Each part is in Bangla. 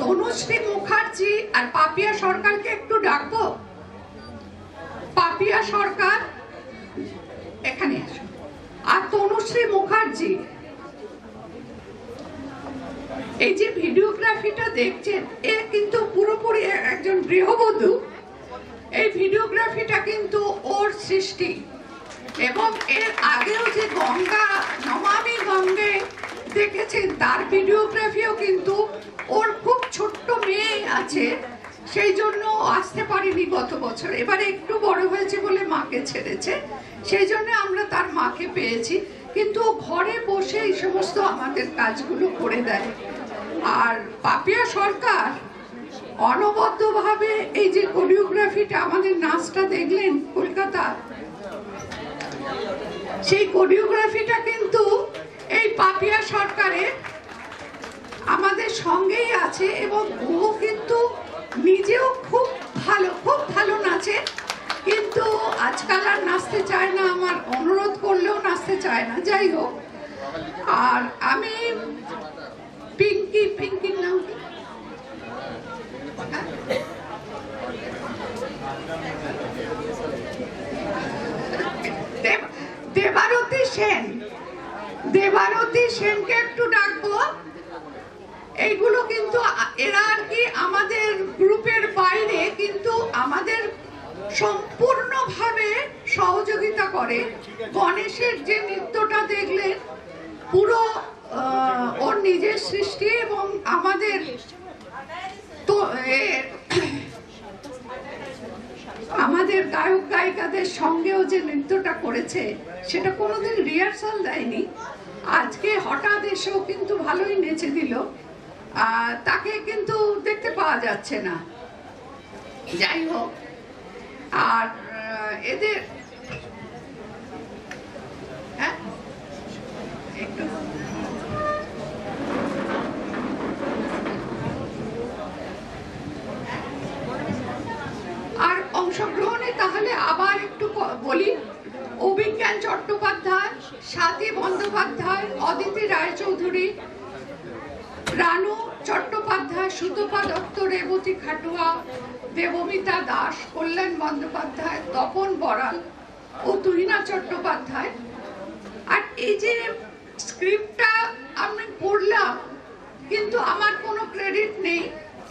তনুশ্রী মুখার্জি আর পাপিয়া সরকারকে একটু ডাকবো। পাপিয়া সরকার এখানে আসো, আর তনুশ্রী মুখার্জি। এই যে ভিডিওগ্রাফিটা দেখছেন, এ কিন্তু পুরোপুরি একজন গৃহবধূ। এই ভিডিওগ্রাফিটা কিন্তু ওর সৃষ্টি, এবং এর আগেও যে গঙ্গা নমামি গঙ্গে দেখেছেন তার ভিডিওগ্রাফিও কিন্তু ওর খুব ছোট্ট মেয়ে আছে, সেই জন্য আসতে পারেনি গত বছর। এবারে একটু বড় হয়েছে বলে মাকে ছেড়েছে, সেই জন্য আমরা তার মাকে পেয়েছি। কিন্তু ঘরে বসে এই সমস্ত আমাদের কাজগুলো করে দেয়। আর পাপিয়া সরকার অনবদ্যভাবে এই যে কোরিওগ্রাফিটা, আমাদের নাচটা দেখলেন কলকাতা, সেই কোরিওগ্রাফিটা কিন্তু এই পাপিয়া সরকারের আমাদের সঙ্গেই আছে, এবং ও কিন্তু নিজেও খুব ভালো নাচে, কিন্তু আজকাল আর নাচতে চায় না, আমার অনুরোধ করলেও নাচতে চায় না। যাই হোক, আর আমি পিঙ্কির নাম কি? দেবারতী সেনকে একটু ডাকবো। এইগুলো কিন্তু এরা আর কি আমাদের গ্রুপের বাইরে, কিন্তু আমাদের সম্পূর্ণভাবে সহযোগিতা করে। গণেশের যে নৃত্যটা দেখলেন পুরো ওর নিজের সৃষ্টি, এবং আমাদের তো আমাদের গায়ক গায়িকাদের সঙ্গেও যে নৃত্যটা করেছে সেটা কোনোদিন রিহার্সাল দেয়নি, আজকে হঠাৎ এসেও কিন্তু ভালোই নেচে দিল। তাকে কিন্তু দেখতে পাওয়া যাচ্ছে না। যাই হোক, আর এদের একটু আর অংশগ্রহণে তাহলে আবার একটু বলি। অভিজ্ঞান চট্টোপাধ্যায়, স্বাতী বন্দ্যোপাধ্যায়, অদিতি রায়চৌধুরী, রানু চট্টোপাধ্যায়, সুতপা দত্ত, রেবতী খাটুয়া, দেবমিতা দাস, কল্যাণ বন্দ্যোপাধ্যায়, তপন বড়াল ও তুহিনা চট্টোপাধ্যায়। আর এই যে স্ক্রিপ্টটা আমি পড়লাম, কিন্তু আমার কোনো ক্রেডিট নেই,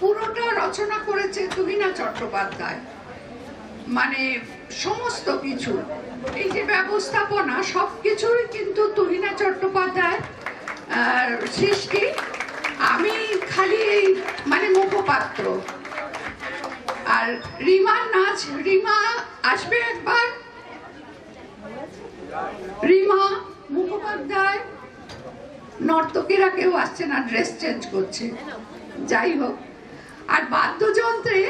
পুরোটা রচনা করেছে তুহিনা চট্টোপাধ্যায়। মানে সমস্ত কিছু, এই যে ব্যবস্থাপনা, সবকিছুই কিন্তু তুহিনা চট্টোপাধ্যায় সৃষ্টি। আমি খালি এই মানে মুখপাত্র। আর রিমার নাচ, রিমা আসবে একবার। রিমা মুখোপাধ্যায়, নর্তকীরা কেউ আসছে না, ড্রেস চেঞ্জ করছে। যাই হোক, আর বাদ্যযন্ত্রে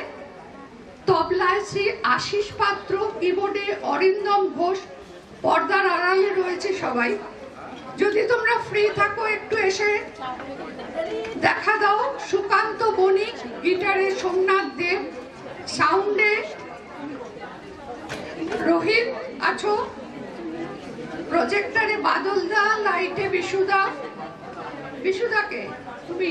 তবলায় শ্রী আশিস পাত্র, কিবোর্ডে অরিন্দম ঘোষ, পর্দার আড়ালে রয়েছে সবাই। যদি তোমরা ফ্রি থাকো একটু এসে দেখা দাও। সুকান্ত বণিক, গিটারে সোমনাথ দেব, সাউন্ডে রোহিত আছো, প্রজেক্টরে বাদল দা, লাইটে বিশুদা। বিশুদাকে তুমি,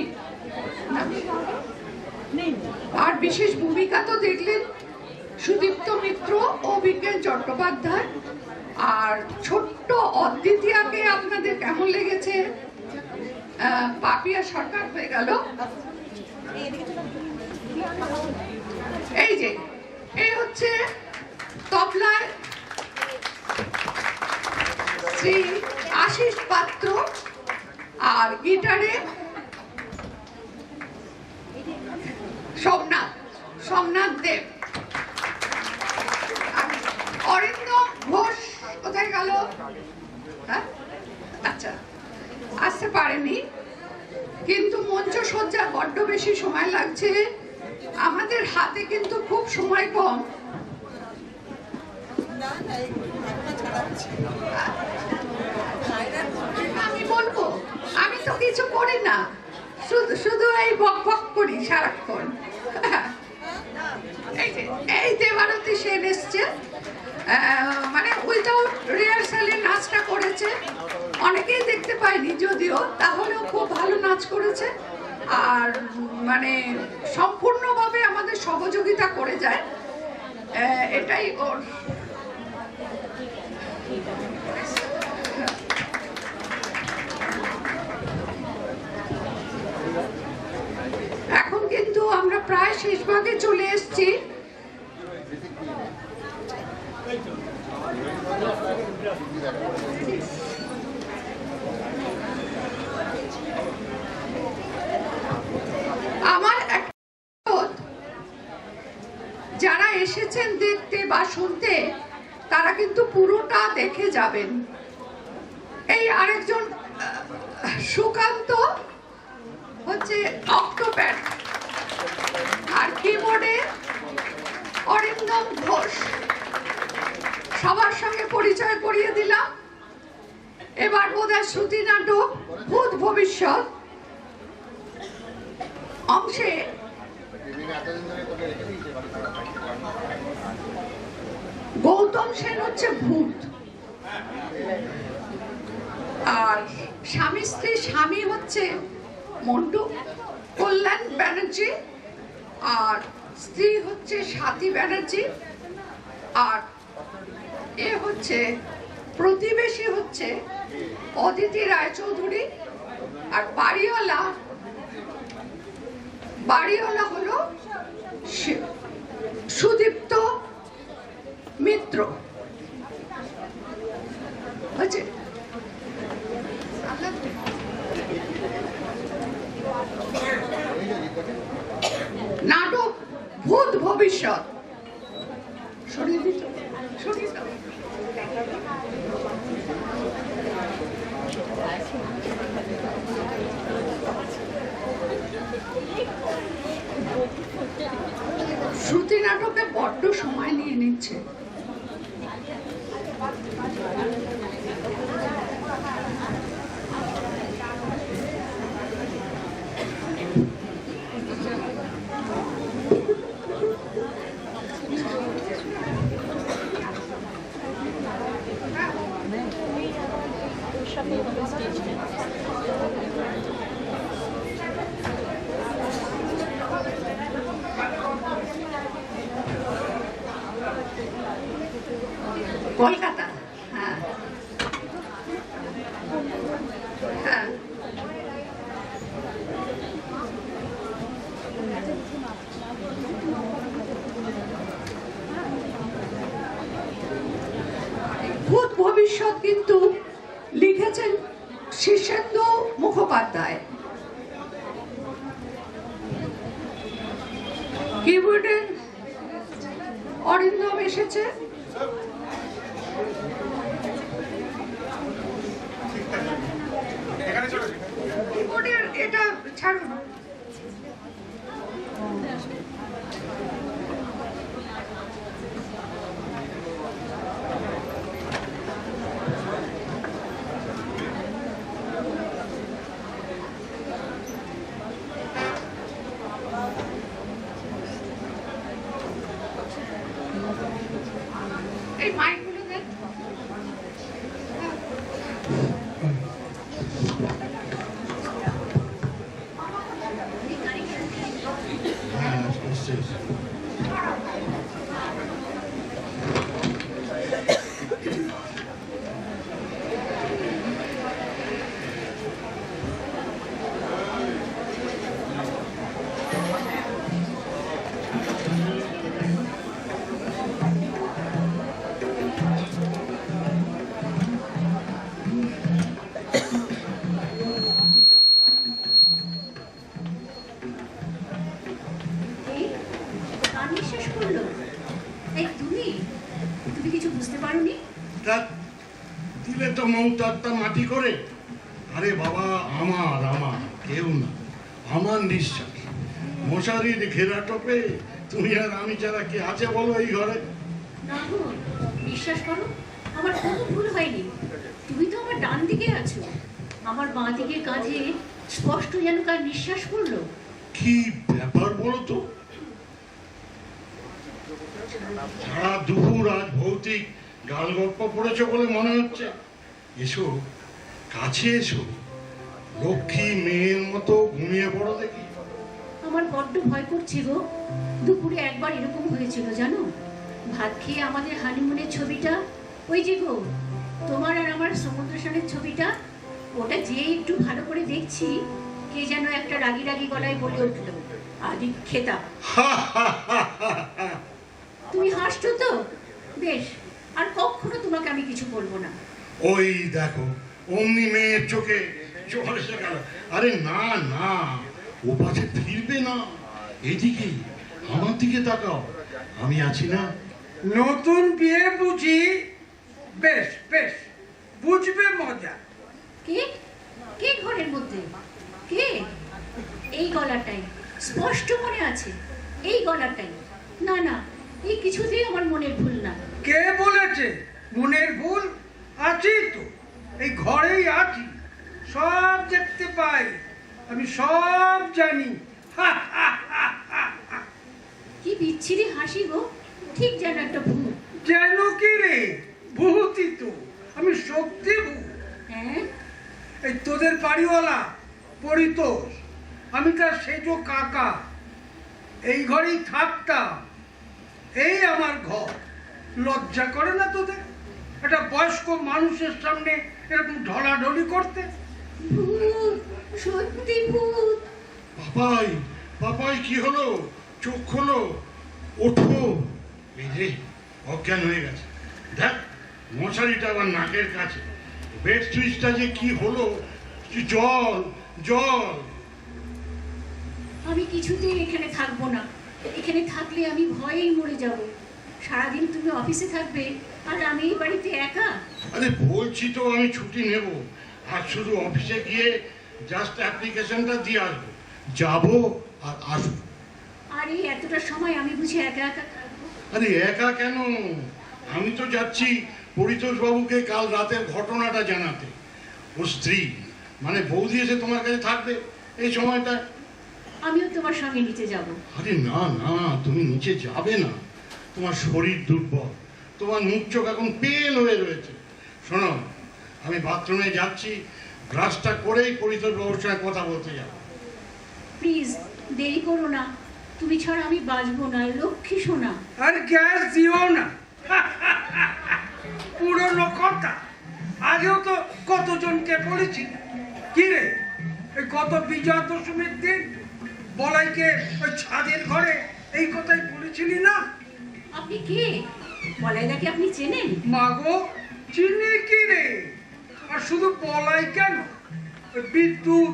আর বিশেষ ভূমিকা তো দেখলেন সুদীপ্ত মিত্র ও বিজ্ঞান চট্টোপাধ্যায়। আর ছোট্ট অদ্বিতীয়াকে আপনাদের কেমন লেগেছে? পাপিয়া সরকার হয়ে গেল। এই যে এই হচ্ছে তবলায় শ্রী আশিস পাত্র, আর গিটারে সোমনাথ দেব। অরিন্দম ঘোষ কোথায় গেল? আচ্ছা, আসতে পারেনি, কিন্তু মঞ্চ সজ্জা বড্ড বেশি সময় লাগছে, আমাদের হাতে কিন্তু খুব সময় কম। আমি বলবো, আমি তো কিছু করি না, শুধু এই বক বক করি সারাক্ষণ। এই দেবারতী সেন এসছে, মানে উইদাউট রিহার্সালে নাচটা করেছে। অনেকেই দেখতে পাইনি যদিও, তাহলেও খুব ভালো নাচ করেছে। আর মানে সম্পূর্ণভাবে আমাদের সহযোগিতা করে যায়, এটাই ওর। এখন কিন্তু আমরা প্রায় শেষ ভাগে চলে এসেছি। আমার যারা এসেছেন দেখতে বা শুনতে তারা কিন্তু পুরোটা দেখে যাবেন। এই আরেকজন সুকান্ত হচ্ছে অক্টোপ্যাড, আর কিবোর্ডে অরিন্দম ঘোষ। সবার সঙ্গে পরিচয় করিয়ে দিলাম। এবার বোধহয় শ্রুতি নাটক ভূত ভবিষ্যৎ অংশে গৌতম সেন হচ্ছে ভূত, আর স্বামী স্ত্রী স্বামী হচ্ছে মন্টু কল্যাণ ব্যানার্জি, আর স্ত্রী হচ্ছে স্বাতী ব্যানার্জি, আর এ হচ্ছে প্রতিবেশী হচ্ছে অদিতি রায়চৌধুরী, আর বাড়িওয়ালা হলো সুদীপ্ত মিত্র। হচ্ছে নাটক ভূত ভবিষ্যৎ। সরিয়ে দিত, সরিয়ে দাও। শ্রুতি নাটকে বড্ড সময় নিয়ে নিচ্ছে। কলকাতা, হ্যাঁ হ্যাঁ। ভূত ভবিষ্যৎ কিন্তু লিখেছেন শীর্ষেন্দু মুখোপাধ্যায়। কিবোর্ডে অরিন্দম এসেছে। কিবোর্ডের এটা ছাড়ুন। এই মাইকগুলো দেন। দিলে তো মৌতারটা মাটি করে। আরে বাবা, আমার আমার কেউ না, আমার নিঃশ্বাস। মশারির ঘেরা টোপে তুমি আর আমি ছাড়া কি আছে বলো এই ঘরে? না গো, বিশ্বাস করো, আমার কোনো ভুল হয়নি। তুমি তো আমার ডান দিকে আছো, আমার বাঁ দিকে কাঁধে স্পষ্ট যেন কার নিঃশ্বাস পড়লো। কি ব্যাপার বলো তো? সারা দুপুর আজ ভৌতিক গাল গপ্প পড়েছো বলে মনে হচ্ছে। এসো, কাছে এসো, লক্ষ্মী মেয়ের মতো ঘুমিয়ে পড়ো দেখি। আমার বড্ড ভয় করছে গো। দুপুরে একবার এরকম হয়েছিল জানো, ভাত খেয়ে আমাদের হানিমুনের ছবিটা, ওই যে গো তোমার আর আমার সমুদ্র সেনের ছবিটা, ওটা যে একটু ভালো করে দেখছি, কে যেন একটা রাগি রাগি গলায় বলে উঠলো, আদি খেতা। তুমি হাসছো তো? বেশ, আর কখনো তোমাকে আমি কিছু বলবো না। ওই দেখো, অমনি মেয়ের চোখে জল এসে গেল। আরে না না, ও পাশে ফিরবে না, এদিকে আমার দিকে তাকাও, আমি আছি না। নতুন বিয়ে বুঝি? বেশ বেশ, বুঝবে মজা। কে কে ঘরের মধ্যে? কে? এই গলাটাই স্পষ্ট মনে আছে, এই গলাটাই। না না, এই কিছুতেই আমার মনের ভুল না। কে বলেছে মনের ভুল? আছি তো, এই ঘরেই আছি, সব দেখতে পাই, আমি সব জানি। কি বিচ্ছিরি হাসি গো, ঠিক যেন একটা ভূত। যেন কি রে? ভূতই তো, আমি সত্যি ভূত। হ্যাঁ, এই তোদের বাড়িওয়ালা পরিতোষ, আমি তার সেজো কাকা, এই ঘরেই থাকতাম, এই আমার ঘর। লজ্জা করে না তোদের একটা বয়স্ক মানুষের সামনে এরকম ঢলাঢলি করতে? ভূত, সত্যি ভূত। পাপাই, পাপাই কি হলো? চোখ খোলো, ওঠো। এই রে, অজ্ঞান হয়ে গেছে। দেখ, মশারিটা আবার নাকের কাছে, বেড সুইচটা যে কি হলো, জল জল। আমি কিছুতেই এখানে থাকবো না, এখানে থাকলে আমি ভয়েই মরে যাব। সারাদিন তুমি অফিসে থাকবে আর আমি এই বাড়িতে একা। আরে বলছি তো আমি ছুটি নেব, আর শুধু অফিসে গিয়ে জাস্ট অ্যাপ্লিকেশনটা দিয়ে আসবো, যাবো আর আসবো। আর এই এতটা সময় আমি বুঝি একা একা থাকবো? আরে একা কেন, আমি তো যাচ্ছি পরিতোষ বাবুকে কাল রাতের ঘটনাটা জানাতে। ওর স্ত্রী মানে বৌদি এসে তোমার কাছে থাকবে এই সময়টা। আমিও তোমার সঙ্গে নিচে যাব। আরে না না, তুমি নিচে যাবে না, তোমার শরীর দুর্বল, তোমার মুখ চোখ এখন পেন হয়ে রয়েছে। শোনো, আমি বাথরুমে যাচ্ছি, ব্রাশটা করেই পরিতোষ বাবুর সঙ্গে কথা বলতে যাব। প্লিজ দেরি করো না, তুমি ছাড়া আমি বাঁচবো না, লক্ষ্মী সোনা। আর গ্যাস দিও না। পুরনো কথা, আগেও তো কতজনকে বলেছি। কি রে, এই গত বিজয়া দশমীর দিন বলাইকে ওই ছাদের ঘরে এই কথাই বলেছিলি না? আপনি কে? বলাইদাকে আপনি চেনেন? মাগো, চিনি কি রে? আর শুধু বলাই কেন, ওই বিদ্যুৎ,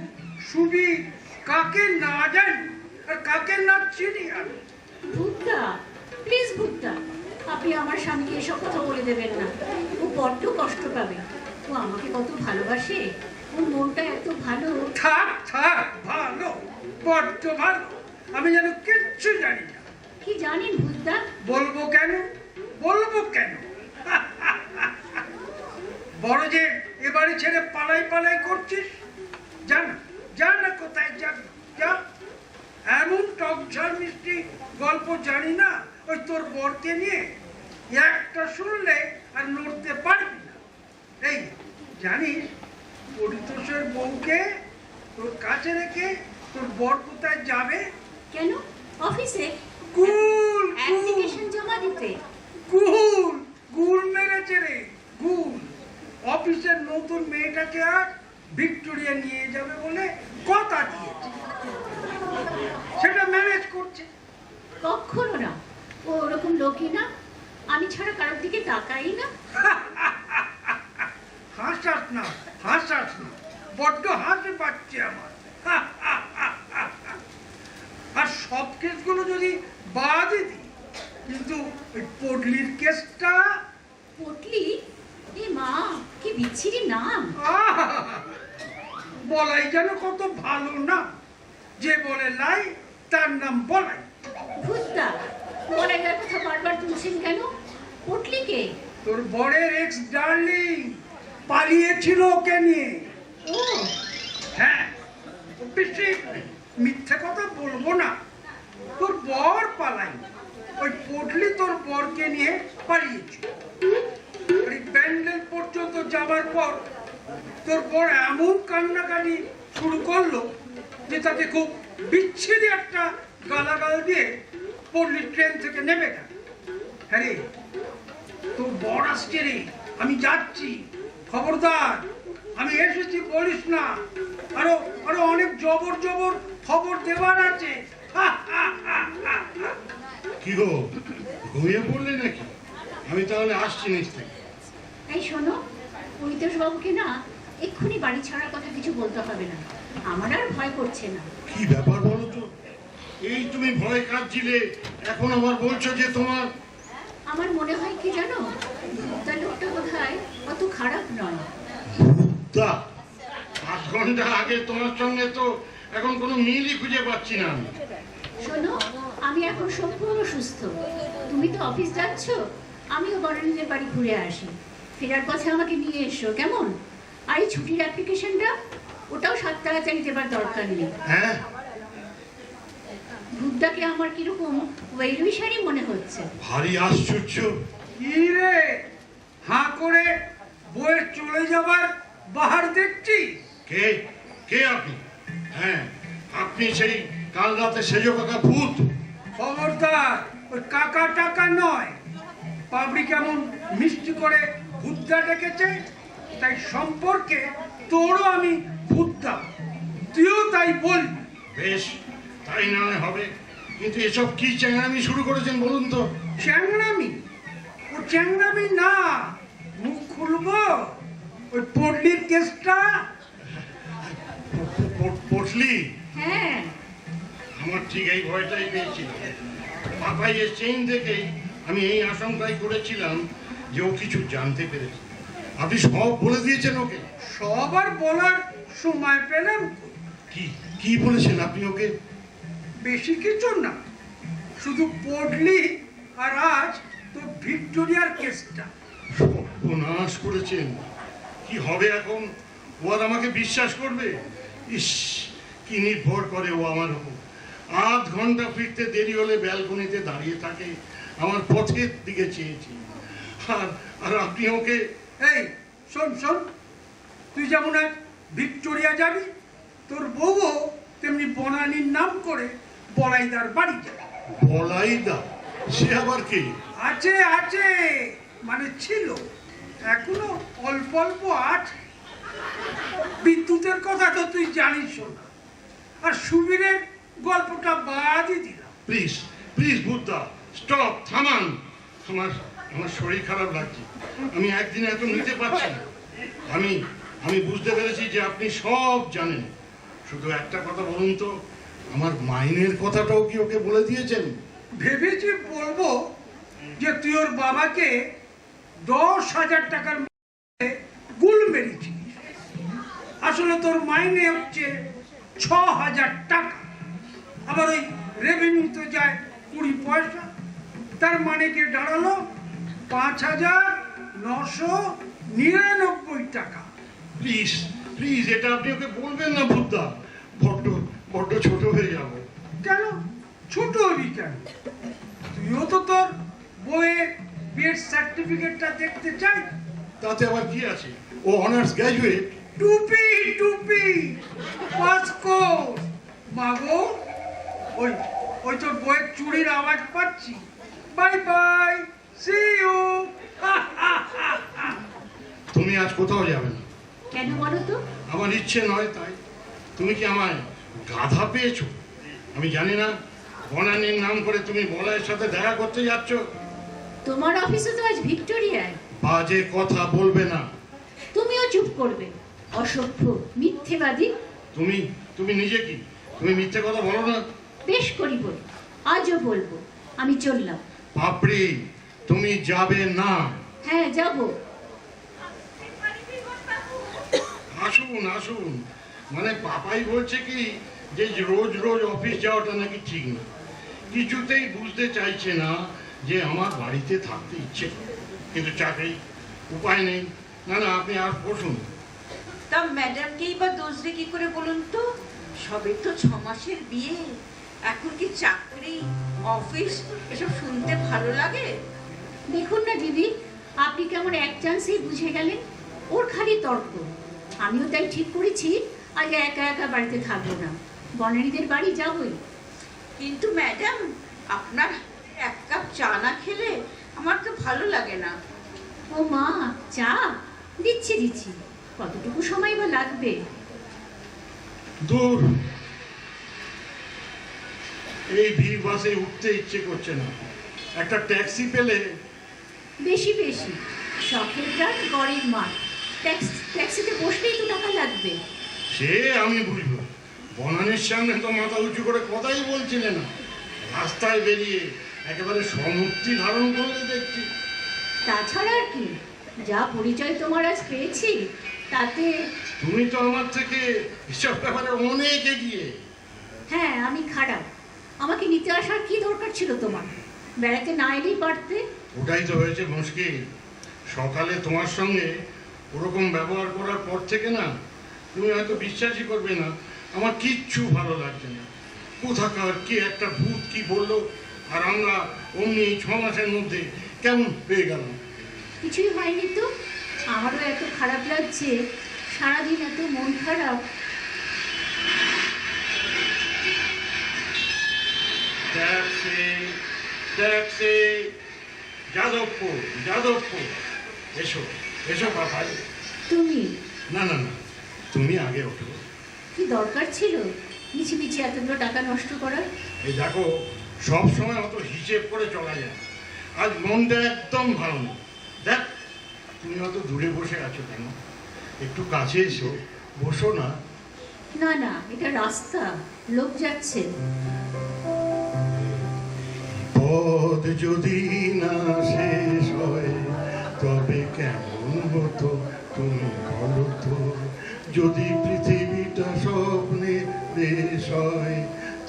সুবি, কাকে না জানি আর কাকে না চিনি আমি। ভূতটা, প্লিজ ভূতটা, আপনি আমার স্বামীকে এসব কথা বলে দেবেন না, ও বড্ড কষ্ট পাবে। ও আমাকে কত ভালোবাসে, ওর মনটা এত ভালো। থাক থাক, ভালো, বড্ড ভালো, আমি যেন কিচ্ছু জানি না। কি জানেন ভূতটা? বলবো কেন, বলবো কেন? বড় যে এবারে ছেড়ে পালাই পালাই করছিস, জান জান না কোথায় যান, যা। এমন টকঝাল মিষ্টি গল্প জানি না ওই তোর বরকে নিয়ে, একটা শুনলে আর নড়তে পারবি না। এই জানিস, পরিতোষের বউকে তোর কাছে রেখে তোর বর কোথায় যাবে? কেন? অফিসে গুল অ্যাপ্লিকেশন জমা দিতে। গুল গুল মেরেছে রে, গুল। অফিসের নতুন মেয়েটাকে আর ভিক্টোরিয়া নিয়ে যাবে বলে কথা দিয়েছে, সেটা ম্যানেজ করছে। কখনো না, ও ওরকম লোকই না, আমি ছাড়া কারোর দিকে তাকাই না। হাসাস না, হাসাস না, বড্ড হাসি পাচ্ছে আমার। আর সব কেসগুলো যদি বাদই দিই, কিন্তু ওই পডলির কেসটা, পটলি, এ মা, কি বিচ্ছিরি নাম। বলাই যেন কত ভালো না, যে বলে লাই তার নাম বলাই। ভূতটা, বলাইদার কথা বারবার তুলছেন কেন? পটলিকে? তোর বরের এক্স ডার্লিং পালিয়েছিল ওকে নিয়ে। ও হ্যাঁ, বেশি মিথ্যে কথা বলবো না, তোর বর পালাই, ওই পটলি তোর বরকে নিয়ে পালিয়েছিল। আর এই প্যান্ডেল পর্যন্ত যাবার পর তোর বর এমন কান্নাকাটি শুরু করলো যে তাকে খুব বিচ্ছিরি একটা পল্লী ট্রেন থেকে নেবে না। হ্যাঁ রে, তোর বর আসছে রে, আমি যাচ্ছি, খবরদার আমি এসেছি বলিস না। আরো আরো অনেক জবর জবর খবর দেওয়ার আছে। কি গো, ঘুমিয়ে পড়লে নাকি? আমি তাহলে আসছি নিশ্চয়ই। এই শোনো, পরিতোষ বাবুকে না এক্ষুনি বাড়ি ছাড়ার কথা কিছু বলতে হবে না, আমার আর ভয় করছে না। কি ব্যাপার বলো তো? এই তুমি ভয় কাটছিলে, এখন আবার বলছো যে তোমার... আমার মনে হয় কি জানো, তার লোকটা বোধহয় অত খারাপ নয়। তা 8 ঘন্টা আগে তোমার সঙ্গে তো এখন কোনো মিলই খুঁজে পাচ্ছি না আমি। শোনো, আমি এখন সম্পূর্ণ সুস্থ। তুমি তো অফিস যাচ্ছ, আমিও বনানীদের বাড়ি ঘুরে আসি। ফেরার পথে আমাকে নিয়ে এসো, কেমন? আর এই ছুটির অ্যাপ্লিকেশনটা, ওটাও 7 তাড়াতাড়ি দেবার দরকার নেই। হ্যাঁ, ভূতটাকে আমার কিরকম ওয়েলুইশারই মনে হচ্ছে। ভারী আশ্চর্য। কি রে, হাঁ করে বইয়ের চলে যাবার বাহার দেখছিস? কে কে আপনি? হ্যাঁ, আপনি সেই কাল রাতে সেজো কাকা ভূত? খবরদার, ওই কাকা টাকা নয়। পাবলিক কেমন মিষ্টি করে ভূতদা ডেকেছে, তাই সম্পর্কে তোরও আমি ভূতদা, তুইও তাই বলবি। বেশ, তাই না হয় হবে, কিন্তু এসব কি চ্যাংড়ামি শুরু করেছেন বলুন তো? চ্যাংরামি? ও চ্যাংরামি না, মুখ খুলবো। ওই পল্লীর কেসটা। পটলি? হ্যাঁ, আমার ঠিক এই ভয়টাই পেয়েছিল। পাপাইয়ের চেইন দেখেই আমি এই আশঙ্কাই করেছিলাম যে ও কিছু জানতে পেরেছে। আপনি সব বলে দিয়েছেন ওকে? সবার বলার সময় পেলাম। কি কি বলেছেন আপনি ওকে? বেশি কিছু না, শুধু পড়লি আর আজ তো ভিক্টোরিয়ার কেসটা। সর্বনাশ করেছেন। কি হবে এখন? ও আর আমাকে বিশ্বাস করবে? ইস, কি নির্ভর করে ও আমার উপর। 8 ঘন্টা ফিরতে দেরি হলে ব্যালকনিতে দাঁড়িয়ে থাকে, আমার পথের দিকে চেয়েছি। আর আর আপনি ওকে... এই শোন শোন, তুই যেমন আজ ভিক্টোরিয়া যাবি, তোর বউও তেমনি বনানীর নাম করে বলাইদার বাড়ি যাবে। বলাইদা? সে আবার কে? আছে আছে, মানে ছিল, এখনো অল্প অল্প আছে। বিদ্যুতের কথা তো তুই জানিস না, আর সুবীরের গল্পটা বাদই দিলাম। প্লিজ প্লিজ বুদ্ধা, স্টপ, থামান। আমার আমার শরীর খারাপ লাগছে, আমি একদিন এত নিতে পারছি না। আমি আমি বুঝতে পেরেছি যে আপনি সব জানেন। শুধু একটা কথা বলুন তো, আমার মাইনের কথাটাও কি ওকে বলে দিয়েছেন? ভেবেছি বলবো যে তুই ওর বাবাকে 10,000 টাকার গুল মেরেছিস। আসলে তোর মাইনে হচ্ছে 6,000 টাকা। আবার ওই রেভিনিউ তো যায় 20 পয়সা, তার মানে কি দাঁড়ালো 5,999 টাকা। প্লিজ প্লিজ, এটা আপনি ওকে বলবেন না বুদ্ধা। বড্ড বড্ড ছোট হয়ে যাব। কেন ছোট হবি কেন? তুইও তো তোর বইয়ের বিয়ের সার্টিফিকেটটা দেখতে চাই। তাতে আবার কি আছে? ও অনার্স গ্র্যাজুয়েট। টুপি টুপি, পাস কোর্স। মাগো, ওই ওই তোর বইয়ের চুরির আওয়াজ পাচ্ছি। Bye bye, see you. তুমি আজ কোথাও যাবে না? কেন বলো তো? আমার ইচ্ছে নয় তাই। তুমি কি আমায় গাধা পেয়েছো? আমি জানি না, বনানীর নাম করে তুমি বলাইয়ের সাথে দেখা করতে যাচ্ছ। তোমার অফিসে তো আজ ভিক্টোরিয়ায়। বাজে কথা বলবে না। তুমিও চুপ করবে, অসভ্য মিথ্যেবাদী। তুমি তুমি নিজে কি? তুমি মিথ্যে কথা বলো না। বেশ করি বলি, আজও বলবো। আমি চললাম। বাপরে, তুমি যাবে না? হ্যাঁ, যাবো। আসুন আসুন। মানে পাপাই বলছে কি যে রোজ রোজ অফিস যাওয়াটা নাকি ঠিক না। কিছুতেই বুঝতে চাইছে না যে আমার বাড়িতে থাকতে ইচ্ছে করে, কিন্তু চাকরি, উপায় নেই। না না, আপনি আর বসুন। তা ম্যাডামকেই বা দোষ দিয়ে কি করে বলুন তো? সবে তো 6 মাসের বিয়ে, এখন কি চাকরি, অফিস এসব শুনতে ভালো লাগে? দেখুন না দিদি, আপনি কেমন এক চান্সেই বুঝে গেলেন। ওর খালি তর্ক। আমিও তাই ঠিক করেছি, আজ একা একা বাড়িতে থাকবো না, বনানীদের বাড়ি যাবই। কিন্তু ম্যাডাম, আপনার এক কাপ চা না খেলে আমার তো ভালো লাগে না। ও মা, চা দিচ্ছি দিচ্ছি, কতটুকু সময় বা লাগবে? দূর, এই ভিড় বাসে উঠতে ইচ্ছে করছে না। একটা ট্যাক্সি পেলে। বেশি বেশি শখের গান গড়ের মাঠ, ট্যাক্সিতে বসলেই তো টাকা লাগবে। সে আমি বুঝবো, বনানীর সামনে তো মাথা উঁচু করে কথাই বলছিলে না, রাস্তায় বেরিয়ে একেবারে সমুক্তি ধারণ করলে দেখছি। তাছাড়া আর কি, যা পরিচয় তোমার আজ পেয়েছি তাতে। তুমি তো আমার থেকে এসব ব্যাপারে অনেক এগিয়ে। হ্যাঁ, আমি খারাপ, আমাকে নিতে আসার কি দরকার ছিল তোমার? বেড়াতে না এলেই পারতে। ওটাই তো হয়েছে মুশকিল। সকালে তোমার সঙ্গে ওরকম ব্যবহার করার পর থেকে না, তুমি হয়তো বিশ্বাসই করবে না, আমার কিচ্ছু ভালো লাগছে না। কোথাকার কে একটা ভূত কি বললো, আর আমরা অমনি 6 মাসের মধ্যে কেমন পেয়ে গেলাম। কিছুই হয়নি তো, আমারও এত খারাপ লাগছে, সারাদিন এত মন খারাপ। ট্যাক্সি, ট্যাক্সি, যাদবপুর, যাদবপুর, এসো এসো বাবাই। তুমি? না না না, তুমি আগে ওঠো। কি দরকার ছিল মিছিমিছি এতগুলো টাকা নষ্ট করার? এই দেখো, সব সময় অত হিসেব করে চলা যায়। আজ মনটা একদম ভালো না। দেখ, তুমি অত দূরে বসে আছো কেন? একটু কাছে এসো, বসো না। না না, এটা রাস্তা, লোক যাচ্ছে। পথ যদি না শেষ হয় তবে কেমন হতো তুমি বলো তো? যদি পৃথিবীটা স্বপ্নে দেশ হয়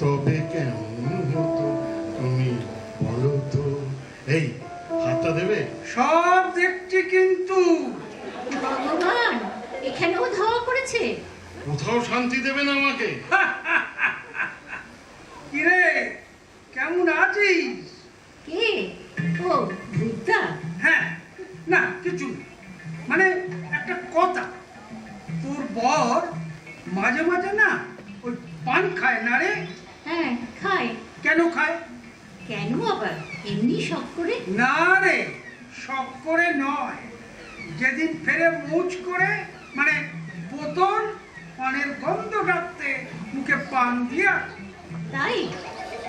তবে কেমন হতো তুমি বলো তো? এই হাতটা দেবে? সব দেখছি কিন্তু ভগবান, এখানেও ধাওয়া করেছে। কোথাও শান্তি দেবে না আমাকে? কিরে, কেমন আছিস? কে? ও ভূতদা। হ্যাঁ, না কিছু না, মানে একটা কথা, তোর বর মাঝে মাঝে না ওই পান খায় না রে? হ্যাঁ খায়। কেন খায়? কেন আবার, এমনি শখ করে। না রে, শখ করে নয়, যেদিন ফেরে মুচ করে, মানে বোতল পানের গন্ধ কাটতে মুখে পান দিয়ে আসে। তাই?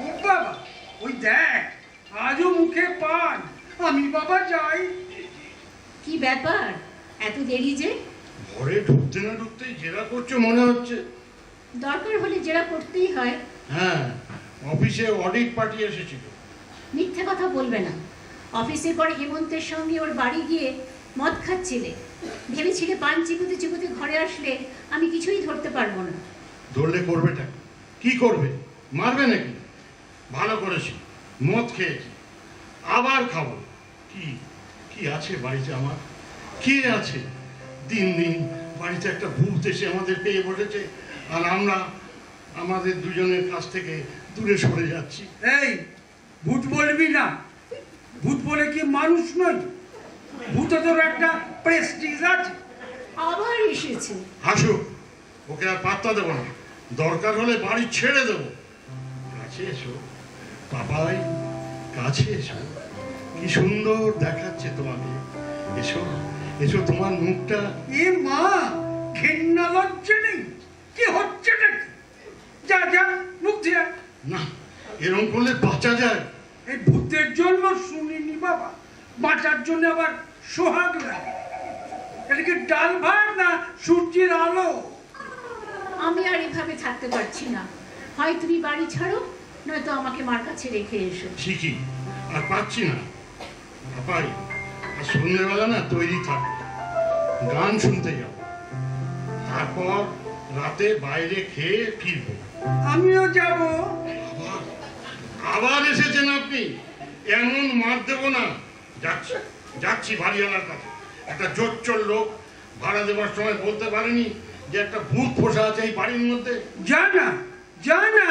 ও বাবা, ওই দেখ আজও মুখে পান। আমি বাবা যাই। কি ব্যাপার, এত দেরি যে? ঘরে ঢুকতে না ঢুকতেই জেরা করছো মনে হচ্ছে। দরকার হলে জেরা করতেই হয়। হ্যাঁ, অফিসে অডিট পার্টি এসেছিল। মিথ্যে কথা বলবে না। অফিসের পর হেমন্তের সঙ্গে ওর বাড়ি গিয়ে মদ খাচ্ছিলে, ভেবেছিলে পান চিপুতে চিপুতে ঘরে আসলে আমি কিছুই ধরতে পারবো না। ধরলে করবেটা কি করবে? মারবে নাকি? ভালো করেছি, মদ খেয়েছি, আবার খাবো। কি কি আছে বাড়িতে আমার? কে আছে? দিন দিন বাড়িতে একটা ভূত এসে আমাদের পেয়ে বসেছে, আর আমরা আমাদের দুজনের কাছ থেকে দূরে সরে যাচ্ছি। এই ভূত বলবি না, ভূত বলে কি মানুষ নয়? ভূতে তোর একটা প্রেস্টিজ আছে। আবার এসেছে। আসুক, ওকে আর পাত্তা দেবো না, দরকার হলে বাড়ি ছেড়ে দেবো। কাছে এসো বাবাই, কাছে এসো, কি সুন্দর দেখাচ্ছে তোমাকে। এসো এসো, তোমার মুখটা। এ মা, ঘেন্না লজ্জা নেই? কি হচ্ছে নাকি? যা যা, মুখ দিয়া। না, এরকম করলে বাঁচা যায়? এই ভূতের জন্য শুনিনি বাবা, বাঁচার জন্য আবার সোহাগ লাগে। এটা কি ডাল ভাত না সূর্যের আলো? আমি আর এভাবে থাকতে পারছি না, হয় তুমি বাড়ি ছাড়ো, নয়তো আমাকে মার কাছে রেখে এসো। ঠিকই, আর পাচ্ছি না। পাপাই, আর সন্ধ্যেবেলা না তৈরি থাকো, গান শুনতে যাও, তারপর রাতে বাইরে খেয়ে ফিরবো। আমিও যাব। আবার আবার এসেছেন আপনি? এমন মার দেবো না। যাচ্ছি যাচ্ছি বাড়িওয়ালার কাছে। একটা জোচ্চোর লোক ভাড়া দেওয়ার সময় বলতে পারেনি যে একটা ভূত পোষা আছে এই বাড়ির মধ্যে? যা না, যা না,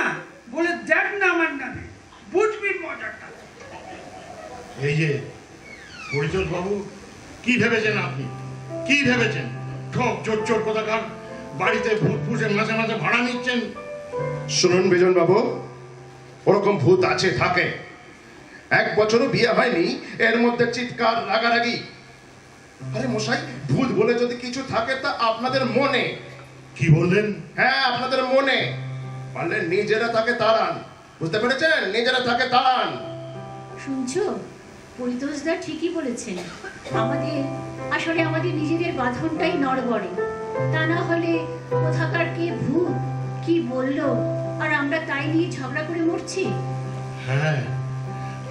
বলে দেখ না আমার নামে, বুঝবি মজাটা। এই যে পরিচয় বাবু, কি ভেবেছেন আপনি? কি ভেবেছেন? ঠক জোচ্চোর কোথাকার, বাড়িতে ভূত পুষে মাঝে মাঝে ভাড়া নিচ্ছেন। শুনুন বিজন বাবু, ওরকম ভূত আছে থাকে। 1 বছরও বিয়ে হয়নি, এর মধ্যে চিৎকার রাগারাগি। আরে মশাই, ভূত বলে যদি কিছু থাকে তা আপনাদের মনে। কি বললেন? হ্যাঁ, আপনাদের মনে। পারলে নিজেরা তাকে তাড়ান, বুঝতে পেরেছেন? নিজেরা তাকে তাড়ান। শুনছো, পরিতোষদা ঠিকই বলেছেন। আমাদের নিজেদের বাঁধনটাই নড়বড়ে। তা না হলে কোথাকার কে ভূত কি বললো আর আমরা তাই নিয়ে ঝগড়া করে মরছি। হ্যাঁ,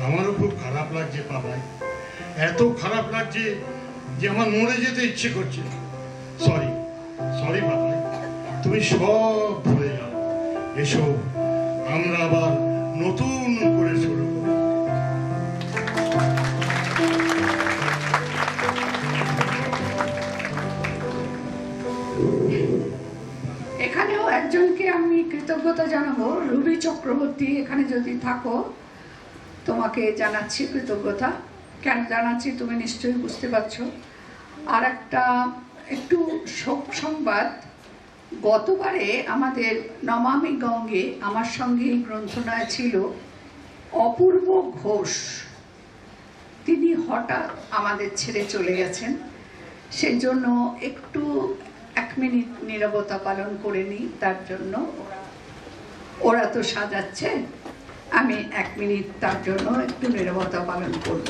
আমারও খুব খারাপ লাগছে বাবাই, এত খারাপ লাগছে যে আমার মরে যেতে ইচ্ছে করছে। সরি বাবাই, তুমি সব ভুলে যাও। এসো, আমরা আবার নতুন করে শুরু করি। এখানেও একজনকে আমি কৃতজ্ঞতা জানাবো, রুবি চক্রবর্তী। এখানে যদি থাকো, তোমাকে জানাচ্ছি কৃতজ্ঞতা। কেন জানাচ্ছি তুমি নিশ্চয়ই বুঝতে পারছো। আর একটু শোক সংবাদ, গতবারে আমাদের নমামি গঙ্গে আমার সঙ্গে এই গ্রন্থনায় ছিল অপূর্ব ঘোষ। তিনি হঠাৎ আমাদের ছেড়ে চলে গেছেন। সেই জন্য একটু 1 মিনিট নীরবতা পালন করে নিই। তার জন্য ওরা তো সাজাচ্ছে, আমি 1 মিনিট তার জন্য একটু নীরবতা পালন করব।